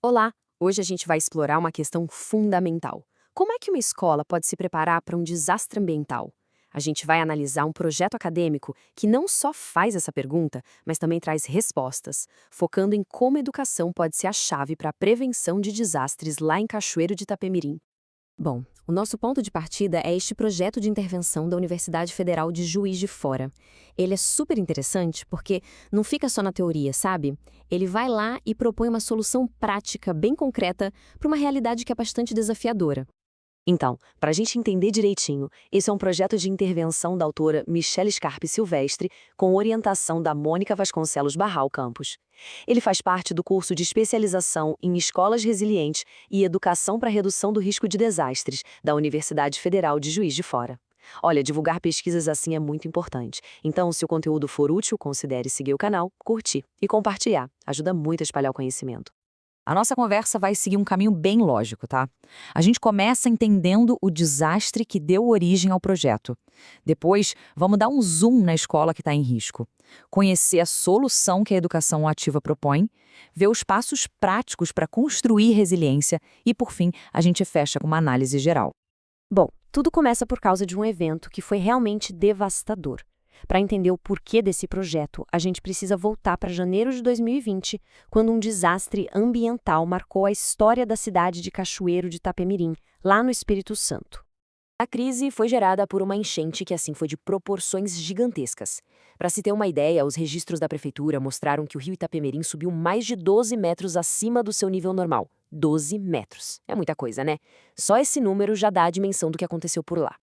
Olá! Hoje a gente vai explorar uma questão fundamental. Como é que uma escola pode se preparar para um desastre ambiental? A gente vai analisar um projeto acadêmico que não só faz essa pergunta, mas também traz respostas, focando em como a educação pode ser a chave para a prevenção de desastres lá em Cachoeiro de Itapemirim. Bom, o nosso ponto de partida é este projeto de intervenção da Universidade Federal de Juiz de Fora. Ele é super interessante porque não fica só na teoria, sabe? Ele vai lá e propõe uma solução prática, bem concreta, para uma realidade que é bastante desafiadora. Então, para a gente entender direitinho, esse é um projeto de intervenção da autora Michele Scarpe Silvestre, com orientação da Mônica Vasconcelos Barral Campos. Ele faz parte do curso de especialização em escolas resilientes e educação para redução do risco de desastres, da Universidade Federal de Juiz de Fora. Olha, divulgar pesquisas assim é muito importante. Então, se o conteúdo for útil, considere seguir o canal, curtir e compartilhar. Ajuda muito a espalhar o conhecimento. A nossa conversa vai seguir um caminho bem lógico, tá? A gente começa entendendo o desastre que deu origem ao projeto. Depois, vamos dar um zoom na escola que está em risco. Conhecer a solução que a educação ativa propõe, ver os passos práticos para construir resiliência e, por fim, a gente fecha com uma análise geral. Bom, tudo começa por causa de um evento que foi realmente devastador. Para entender o porquê desse projeto, a gente precisa voltar para janeiro de 2020, quando um desastre ambiental marcou a história da cidade de Cachoeiro de Itapemirim, lá no Espírito Santo. A crise foi gerada por uma enchente que assim foi de proporções gigantescas. Para se ter uma ideia, os registros da prefeitura mostraram que o rio Itapemirim subiu mais de 12 metros acima do seu nível normal. 12 metros. É muita coisa, né? Só esse número já dá a dimensão do que aconteceu por lá.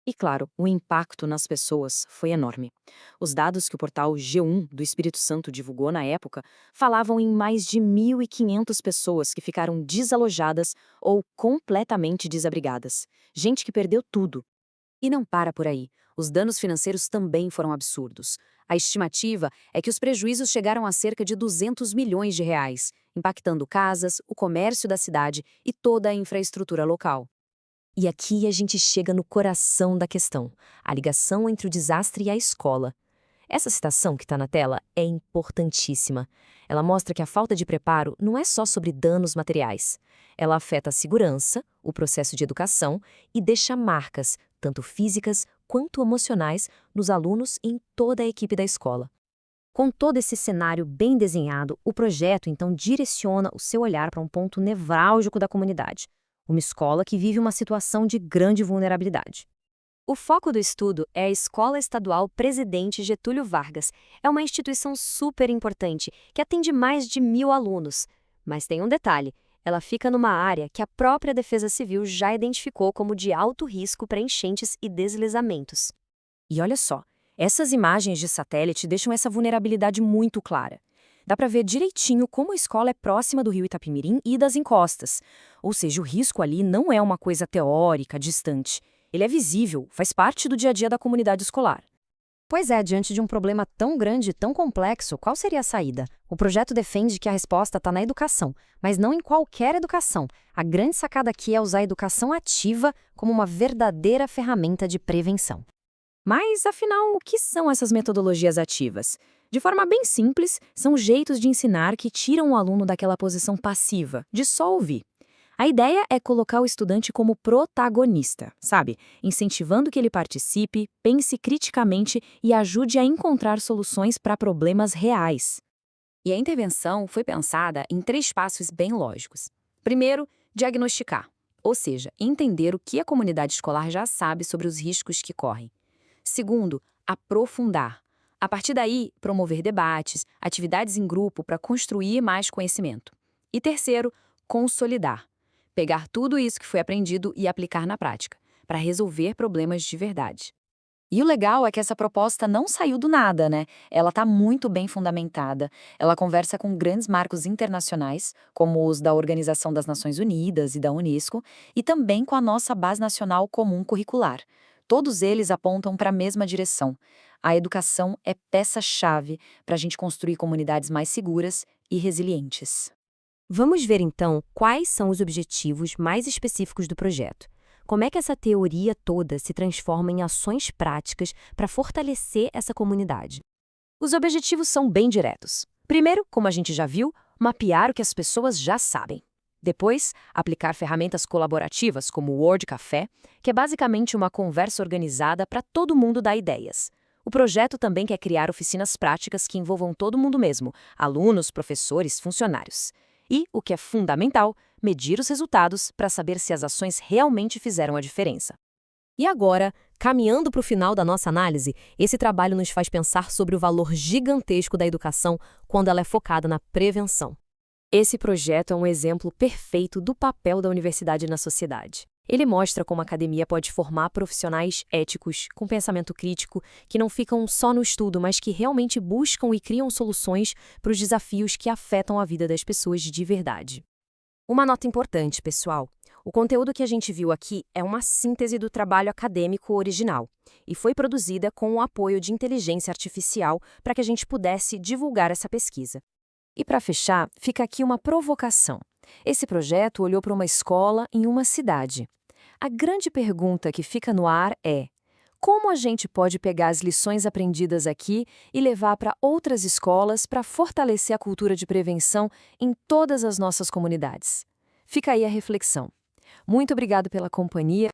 E claro, o impacto nas pessoas foi enorme. Os dados que o portal G1 do Espírito Santo divulgou na época falavam em mais de 1.500 pessoas que ficaram desalojadas ou completamente desabrigadas. Gente que perdeu tudo. E não para por aí. Os danos financeiros também foram absurdos. A estimativa é que os prejuízos chegaram a cerca de 200 milhões de reais, impactando casas, o comércio da cidade e toda a infraestrutura local. E aqui a gente chega no coração da questão, a ligação entre o desastre e a escola. Essa citação que está na tela é importantíssima. Ela mostra que a falta de preparo não é só sobre danos materiais. Ela afeta a segurança, o processo de educação e deixa marcas, tanto físicas quanto emocionais, nos alunos e em toda a equipe da escola. Com todo esse cenário bem desenhado, o projeto então direciona o seu olhar para um ponto nevrálgico da comunidade. Uma escola que vive uma situação de grande vulnerabilidade. O foco do estudo é a Escola Estadual Presidente Getúlio Vargas. É uma instituição super importante, que atende mais de 1.000 alunos. Mas tem um detalhe, ela fica numa área que a própria Defesa Civil já identificou como de alto risco para enchentes e deslizamentos. E olha só, essas imagens de satélite deixam essa vulnerabilidade muito clara. Dá para ver direitinho como a escola é próxima do rio Itapemirim e das encostas. Ou seja, o risco ali não é uma coisa teórica, distante. Ele é visível, faz parte do dia a dia da comunidade escolar. Pois é, diante de um problema tão grande e tão complexo, qual seria a saída? O projeto defende que a resposta está na educação, mas não em qualquer educação. A grande sacada aqui é usar a educação ativa como uma verdadeira ferramenta de prevenção. Mas, afinal, o que são essas metodologias ativas? De forma bem simples, são jeitos de ensinar que tiram o aluno daquela posição passiva, de só ouvir. A ideia é colocar o estudante como protagonista, sabe? Incentivando que ele participe, pense criticamente e ajude a encontrar soluções para problemas reais. E a intervenção foi pensada em 3 passos bem lógicos. Primeiro, diagnosticar, ou seja, entender o que a comunidade escolar já sabe sobre os riscos que correm. Segundo, aprofundar. A partir daí, promover debates, atividades em grupo para construir mais conhecimento. E terceiro, consolidar. Pegar tudo isso que foi aprendido e aplicar na prática, para resolver problemas de verdade. E o legal é que essa proposta não saiu do nada, né? Ela está muito bem fundamentada. Ela conversa com grandes marcos internacionais, como os da Organização das Nações Unidas e da Unesco, e também com a nossa Base Nacional Comum Curricular. Todos eles apontam para a mesma direção. A educação é peça-chave para a gente construir comunidades mais seguras e resilientes. Vamos ver então quais são os objetivos mais específicos do projeto. Como é que essa teoria toda se transforma em ações práticas para fortalecer essa comunidade? Os objetivos são bem diretos. Primeiro, como a gente já viu, mapear o que as pessoas já sabem. Depois, aplicar ferramentas colaborativas como o Word Café, que é basicamente uma conversa organizada para todo mundo dar ideias. O projeto também quer criar oficinas práticas que envolvam todo mundo mesmo, alunos, professores, funcionários. E, o que é fundamental, medir os resultados para saber se as ações realmente fizeram a diferença. E agora, caminhando para o final da nossa análise, esse trabalho nos faz pensar sobre o valor gigantesco da educação quando ela é focada na prevenção. Esse projeto é um exemplo perfeito do papel da universidade na sociedade. Ele mostra como a academia pode formar profissionais éticos, com pensamento crítico, que não ficam só no estudo, mas que realmente buscam e criam soluções para os desafios que afetam a vida das pessoas de verdade. Uma nota importante, pessoal. O conteúdo que a gente viu aqui é uma síntese do trabalho acadêmico original e foi produzida com o apoio de inteligência artificial para que a gente pudesse divulgar essa pesquisa. E para fechar, fica aqui uma provocação. Esse projeto olhou para uma escola em uma cidade. A grande pergunta que fica no ar é: como a gente pode pegar as lições aprendidas aqui e levar para outras escolas para fortalecer a cultura de prevenção em todas as nossas comunidades? Fica aí a reflexão. Muito obrigado pela companhia.